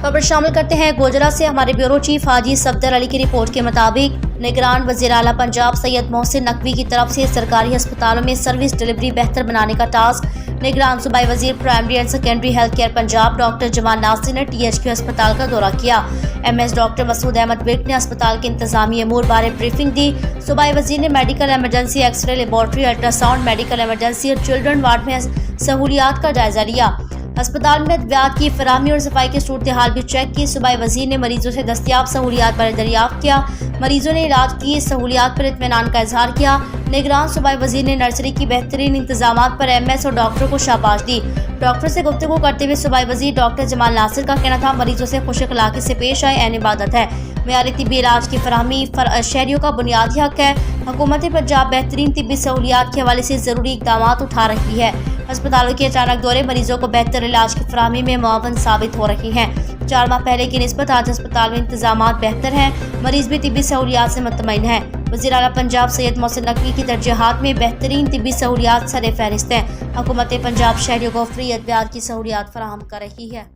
खबर शामिल करते हैं गोजरा से। हमारे ब्यूरो चीफ हाजी सफदर अली की रिपोर्ट के मुताबिक निगरान वज़ीर आला पंजाब सैयद मोहसिन नकवी की तरफ से सरकारी अस्पतालों में सर्विस डिलीवरी बेहतर बनाने का टास्क निगरान सूबाई वजीर primary and secondary health care Punjab doctor Jamal Nasir ने THQ अस्पताल का दौरा किया। MS डॉक्टर मसूद अहमद विर्क ने अस्पताल के इंतजामी अमूर बारे ब्रीफिंग दी। सूबाई वजीर ने medical emergency, x ray, laboratory, ultrasound, medical emergency और चिल्ड्रन वार्ड में सहूलियात का जायजा लिया। अस्पताल में अद्वियात की फराहमी और सफाई की सूरत हाल भी चेक की। सूबाई वजीर ने मरीजों से दस्तियाब सहूलियात पर दरियाफ्त किया। मरीजों ने इलाज की सहूलियात पर इत्मीनान का इजहार किया। निगरान सूबाई वजीर ने नर्सरी की बेहतरीन इंतजामात पर MS और डॉक्टरों को शाबाश दी। डॉक्टर से गुफ्तगू करते हुए सूबाई वजीर डॉक्टर जमाल नासिर का कहना था, मरीजों से खुश अखलाकी से पेश आए ऐन इबादत है। मेयारी तिब्बी इलाज की फराहमी शहरियों का बुनियादी हक है। हुकूमत पंजाब बेहतरीन तिब्बी सहूलियात के हवाले से ज़रूरी इक़दाम उठा रही है। अस्पतालों के अचानक दौरे मरीजों को बेहतर इलाज की फराहमी में मुआवन साबित हो रही हैं। 4 माह पहले की निस्बत आज अस्पताल में इंतजामात बेहतर हैं। मरीज भी तिब्बी सहूलियात से मुतमईन हैं। वज़ीर आला पंजाब सैयद मोहसिन नकवी की तरजीहात में बेहतरीन तिब्बी सहूलियात सरे फहरिस्त हैं। हुकूमत पंजाब शहरियों को फ्री अद्वियात की सहूलियात फराहम कर रही है।